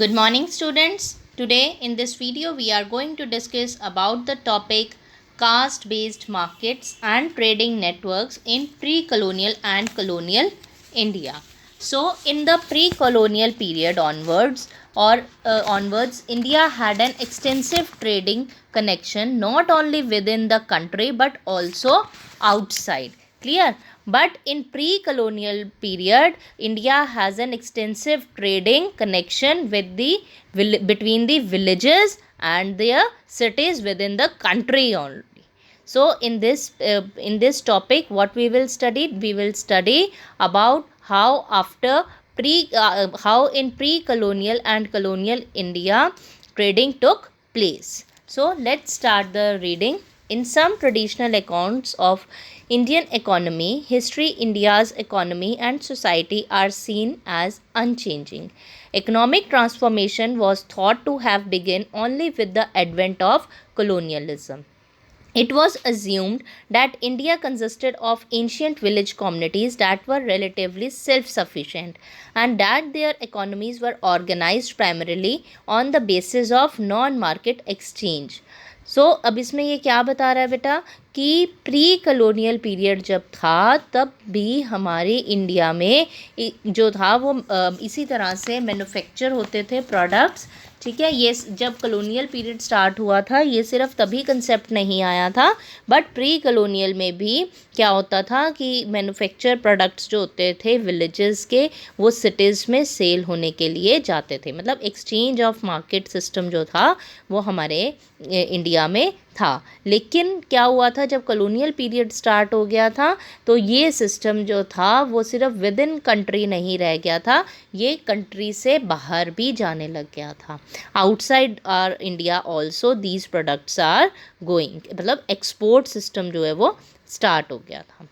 Good morning students. Today in this video we are going to discuss about the topic caste based markets and trading networks in pre-colonial and colonial India. So in the pre-colonial period onwards India had an extensive trading connection not only within the country but also outside. Clear? But in pre-colonial period India has an extensive trading connection with the between the villages and their cities within the country only. So in this topic what we will study about how after how in pre-colonial and colonial India trading took place. So let's start the reading. In some traditional accounts of Indian economy, history, India's economy and society are seen as unchanging. Economic transformation was thought to have begun only with the advent of colonialism. It was assumed that India consisted of ancient village communities that were relatively self sufficient and that their economies were organized primarily on the basis of non market exchange. अब इसमें ये क्या बता रहा है बेटा कि pre colonial period जब था तब भी हमारे इंडिया में जो था वो इसी तरह से मैन्युफैक्चर होते थे प्रोडक्ट्स. ठीक है, ये जब कलोनियल पीरियड स्टार्ट हुआ था ये सिर्फ तभी कंसेप्ट नहीं आया था, बट प्री कलोनियल में भी क्या होता था कि मैन्युफैक्चर प्रोडक्ट्स जो होते थे विलेजेस के वो सिटीज़ में सेल होने के लिए जाते थे. मतलब एक्सचेंज ऑफ मार्केट सिस्टम जो था वो हमारे इंडिया में था. लेकिन क्या हुआ था जब कॉलोनियल पीरियड स्टार्ट हो गया था तो ये सिस्टम जो था वो सिर्फ विद इन कंट्री नहीं रह गया था, ये कंट्री से बाहर भी जाने लग गया था. Outside are India also these products are going, मतलब एक्सपोर्ट सिस्टम जो है वो स्टार्ट हो गया था.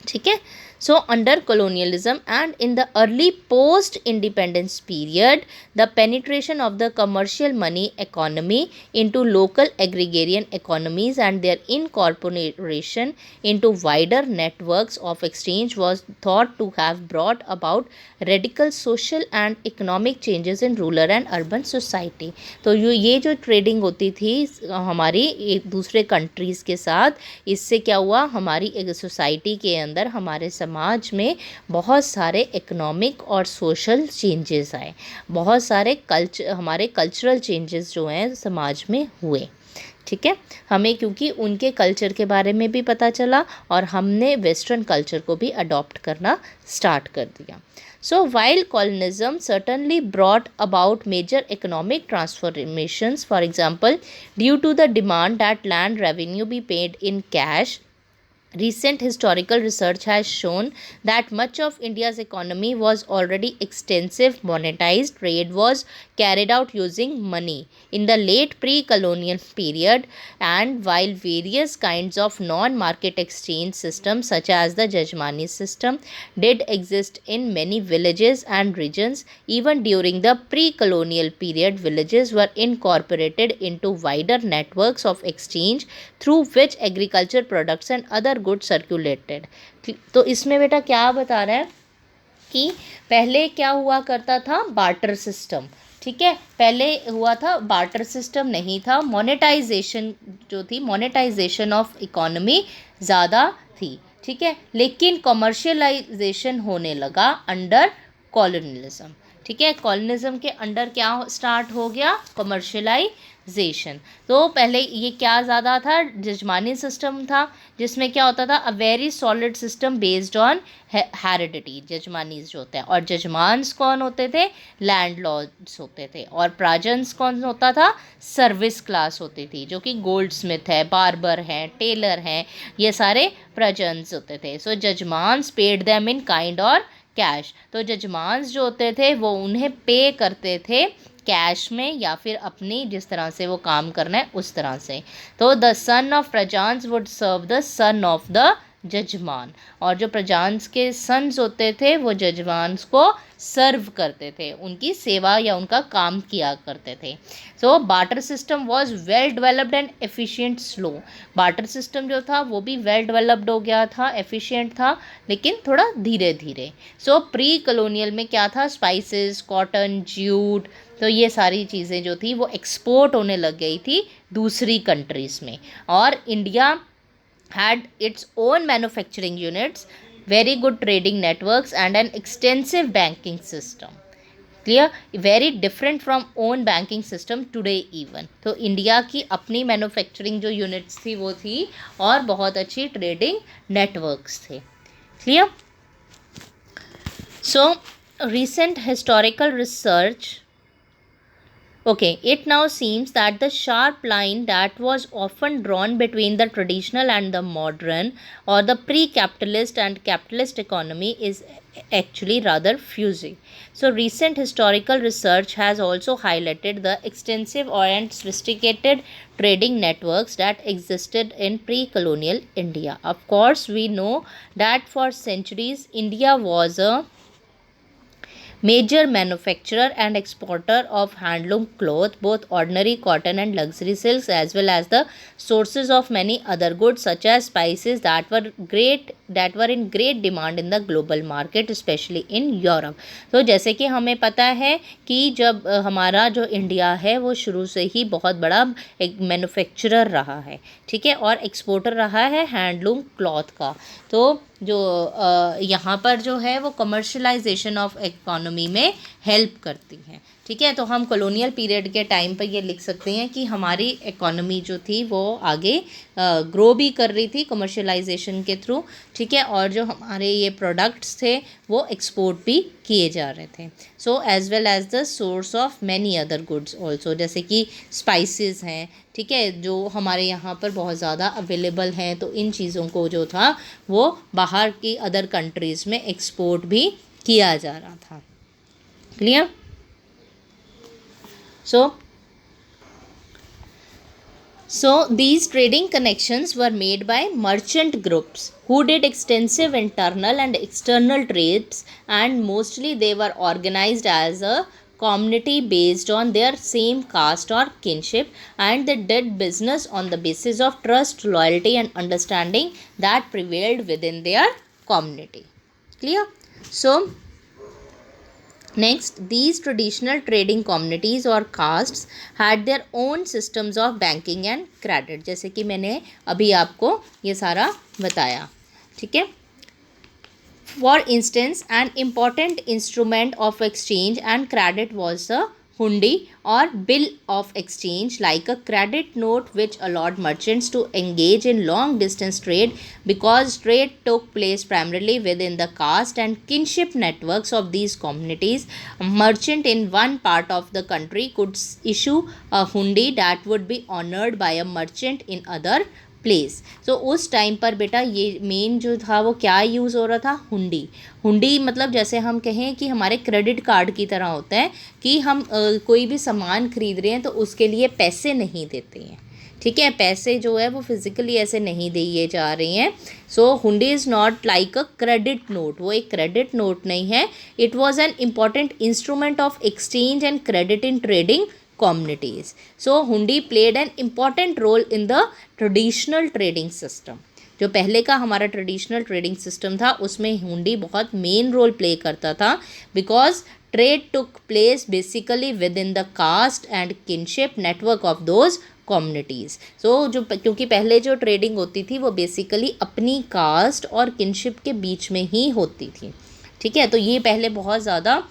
ठीक है. So under colonialism and in the early post independence period the penetration of the commercial money economy into local agrarian economies and their incorporation into wider networks of exchange was thought to have brought about radical social and economic changes in rural and urban society. तो ये जो trading होती थी हमारी एक दूसरे countries के साथ, इससे क्या हुआ हमारी एक सोसाइटी के अंदर हमारे समाज में बहुत सारे इकोनॉमिक और सोशल चेंजेस आए, बहुत सारे हमारे कल्चरल चेंजेस जो हैं समाज में हुए. ठीक है, हमें क्योंकि उनके कल्चर के बारे में भी पता चला और हमने वेस्टर्न कल्चर को भी अडॉप्ट करना स्टार्ट कर दिया. So while colonialism certainly brought about major economic transformations, for example, due to the demand that land revenue be paid in cash, recent historical research has shown that much of India's economy was already extensive monetized trade was carried out using money in the late pre-colonial period, and while various kinds of non-market exchange systems such as the Jajmani system did exist in many villages and regions, even during the pre-colonial period villages were incorporated into wider networks of exchange through which agriculture products and other good circulated. तो इसमें बेटा क्या बता रहा है कि पहले क्या हुआ करता था बार्टर सिस्टम. ठीक है, पहले हुआ था बार्टर सिस्टम नहीं था, मोनेटाइजेशन जो थी मोनेटाइजेशन ऑफ इकोनॉमी ज़्यादा थी. ठीक है, लेकिन कमर्शियलाइजेशन होने लगा अंडर कॉलोनियलिज्म. ठीक है, कॉलोनिज्म के अंडर क्या स्टार्ट हो गया कमर्शियलाइजेशन. तो पहले ये क्या ज़्यादा था जजमानी सिस्टम था जिसमें क्या होता था a very solid system based on heredity. जजमानी जो होता है और जजमान्स कौन होते थे लैंड लॉर्ड्स होते थे और प्राजन्स कौन होता था सर्विस क्लास होती थी जो कि गोल्ड स्मिथ है बार्बर हैं टेलर हैं ये सारे प्रजन्स होते थे. सो जजमान्स पेड देम इन काइंड और कैश. तो जजमान्स जो होते थे वो उन्हें पे करते थे कैश में या फिर अपनी जिस तरह से वो काम करना है उस तरह से. तो द सन ऑफ प्रजान्स would serve the son of the जजमान, और जो प्रजांस के सन्स होते थे वो जजमान्स को सर्व करते थे, उनकी सेवा या उनका काम किया करते थे। So barter system was well developed and efficient slow. Barter system जो था वो भी वेल डेवलप्ड हो गया था, एफिशिएंट था, लेकिन थोड़ा धीरे धीरे। सो प्री कॉलोनियल में क्या था, स्पाइसेस, कॉटन, ज्यूट, तो ये सारी चीज़ें जो थी वो एक्सपोर्ट होने लग गई थी दूसरी कंट्रीज़ में। और India had its own manufacturing units, very good trading networks and an extensive banking system. Clear? Very different from own banking system today even. तो इंडिया की अपनी मैन्युफैक्चरिंग जो यूनिट्स थी वो थी, और बहुत अच्छी ट्रेडिंग नेटवर्क्स थे। Clear? So recent historical research. Okay, it now seems that the sharp line that was often drawn between the traditional and the modern, or the pre-capitalist and capitalist economy, is actually rather fuzzy. So recent historical research has also highlighted the extensive and sophisticated trading networks that existed in pre-colonial India. Of course, we know that for centuries India was a major manufacturer and exporter of handloom cloth, both ordinary cotton and luxury silks, as well as the sources of many other goods such as spices that were in great demand in the global market, especially in Europe. तो जैसे कि हमें पता है कि जब हमारा जो इंडिया है वो शुरू से ही बहुत बड़ा एक मैन्युफैक्चरर रहा है, ठीक है, और एक्सपोर्टर रहा है हैंडलूम क्लॉथ का। तो जो यहाँ पर जो है वो कमर्शलाइजेशन ऑफ इकोनॉमी में हेल्प करती है, ठीक है। तो हम कॉलोनियल पीरियड के टाइम पर ये लिख सकते हैं कि हमारी इकोनॉमी जो थी वो आगे ग्रो भी कर रही थी कमर्शलाइजेशन के थ्रू, ठीक है, और जो हमारे ये प्रोडक्ट्स थे वो एक्सपोर्ट भी किए जा रहे थे। So as well as the source of many other goods also, जैसे कि स्पाइसेस हैं, ठीक है, जो हमारे यहाँ पर बहुत ज़्यादा अवेलेबल हैं, तो इन चीज़ों को जो था वो बाहर की अदर कंट्रीज़ में एक्सपोर्ट भी किया जा रहा था। Clear? So these trading connections were made by merchant groups who did extensive internal and external trades, and mostly they were organized as a community based on their same caste or kinship, and they did business on the basis of trust, loyalty and understanding that prevailed within their community. Clear? So next, these traditional trading communities or castes had their own systems of banking and credit, जैसे कि मैंने अभी आपको ये सारा बताया, ठीक है। For instance, an important instrument of exchange and credit was the hundi or bill of exchange, like a credit note, which allowed merchants to engage in long distance trade because trade took place primarily within the caste and kinship networks of these communities. A merchant in one part of the country could issue a hundi that would be honored by a merchant in other place. So उस time पर बेटा ये main जो था वो क्या use हो रहा था, हुंडी। हुंडी मतलब जैसे हम कहें कि हमारे क्रेडिट कार्ड की तरह होता है कि हम कोई भी सामान खरीद रहे हैं तो उसके लिए पैसे नहीं देते हैं, ठीक है, पैसे जो है वो फिज़िकली ऐसे नहीं दिए जा रहे हैं। सो हुंडी is not like a credit note, वो एक क्रेडिट नोट नहीं है। It was an important instrument of exchange and credit in trading communities. So hundi played an important role in the traditional trading system. जो पहले का हमारा traditional trading system था उसमें हुंडी बहुत मेन रोल प्ले करता था, because trade took place basically within the caste and kinship network of those communities. So जो क्योंकि पहले जो ट्रेडिंग होती थी वो बेसिकली अपनी कास्ट और किनशिप के बीच में ही होती थी, ठीक है। तो ये पहले बहुत ज़्यादा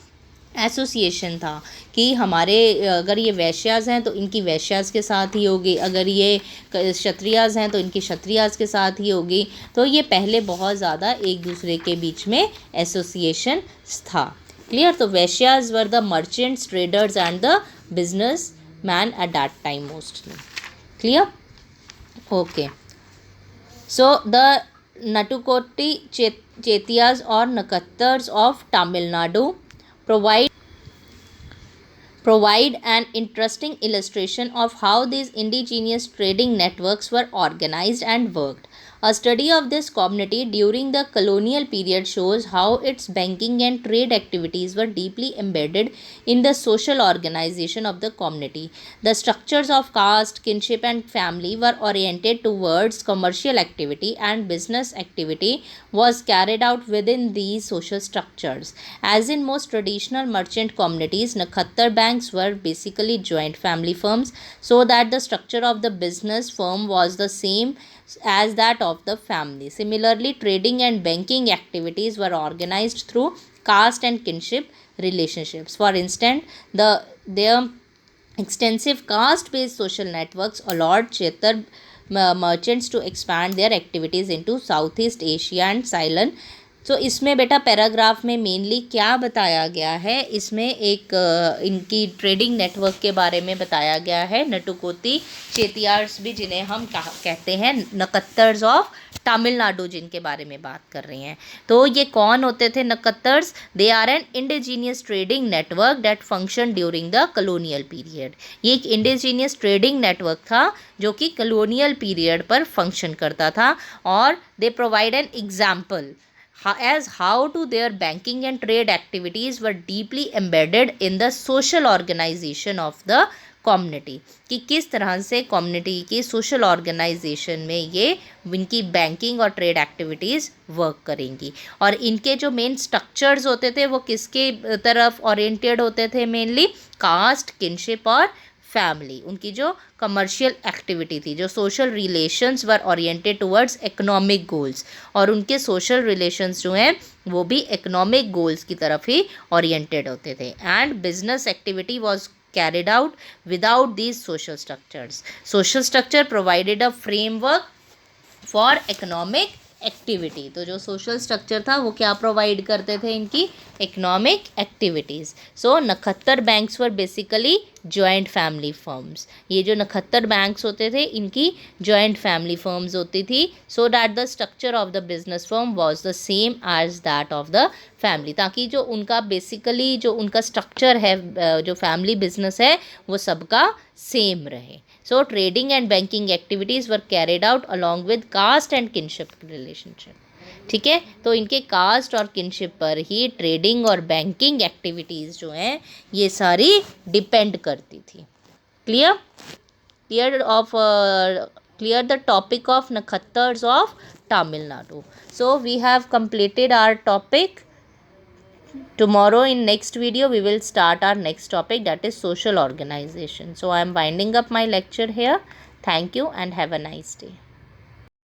एसोसिएशन था कि हमारे अगर ये वैश्याज़ हैं तो इनकी वैश्याज़ के साथ ही होगी, अगर ये क्षत्रियाज़ हैं तो इनकी क्षत्रियाज़ के साथ ही होगी। तो ये पहले बहुत ज़्यादा एक दूसरे के बीच में एसोसिएशन था। क्लियर? तो वैश्याज़ were the merchants, traders and the business man at that time mostly. Clear? Okay. So the नटुकोटी चेतियाज़ और नकत्तर्स of Tamil Nadu provide an interesting illustration of how these indigenous trading networks were organized and worked. A study of this community during the colonial period shows how its banking and trade activities were deeply embedded in the social organization of the community. The structures of caste, kinship, and family were oriented towards commercial activity, and business activity was carried out within these social structures. As in most traditional merchant communities, Nakhattar banks were basically joint family firms, so that the structure of the business firm was the same as that of the family. Similarly, trading and banking activities were organized through caste and kinship relationships. For instance, their extensive caste-based social networks allowed Chetar merchants to expand their activities into Southeast Asia and Ceylon. तो इसमें बेटा paragraph में mainly क्या बताया गया है, इसमें एक इनकी ट्रेडिंग नेटवर्क के बारे में बताया गया है. नटुकोती चेतियार्स भी जिन्हें हम कहते हैं नकत्तर्स ऑफ तमिलनाडु, जिनके बारे में बात कर रहे हैं. तो ये कौन होते थे नकत्तर्स? They are an indigenous trading network that function during the colonial period. ये एक इंडिजीनियस ट्रेडिंग नेटवर्क था जो कि कलोनियल पीरियड पर फंक्शन करता था. और they provide an example as how to their banking and trade activities were deeply embedded in the social organization of the community, कि किस तरह से कम्युनिटी की सोशल ऑर्गेनाइजेशन में ये इनकी बैंकिंग और ट्रेड एक्टिविटीज़ वर्क करेंगी. और इनके जो मेन स्ट्रक्चर्स होते थे वो किसके तरफ ओरिएंटेड होते थे? मेनली कास्ट, किनशिप और फैमिली. उनकी जो कमर्शियल एक्टिविटी थी, जो सोशल रिलेशंस वर ओरिएंटेड टुवर्ड्स इकोनॉमिक गोल्स, और उनके सोशल रिलेशंस जो हैं वो भी इकोनॉमिक गोल्स की तरफ ही ओरिएंटेड होते थे. And business activity was carried out without these social structures. Social structure provided a framework for economic activity. तो जो सोशल स्ट्रक्चर था वो क्या प्रोवाइड करते थे? इनकी इकोनॉमिक एक्टिविटीज़. सो नखत्तर banks were basically joint family firms. ये जो नखत्तर बैंक्स होते थे इनकी जॉइंट फैमिली फर्म्स होती थी, so that the structure of the business firm was the same as that of the family. ताकि जो उनका बेसिकली जो उनका स्ट्रक्चर है, जो फैमिली बिजनेस है, वो सबका सेम रहे. So trading and banking activities were carried out along with caste and kinship relationship. ठीक है, तो इनके कास्ट और किनशिप पर ही ट्रेडिंग और बैंकिंग एक्टिविटीज़ जो हैं ये सारी डिपेंड करती थी. Clear the topic of नखत्तर्स of Tamil Nadu. So we have completed our topic. Tomorrow in next video we will start our next topic, that is social organization. So I am winding up my lecture here. Thank you and have a nice day.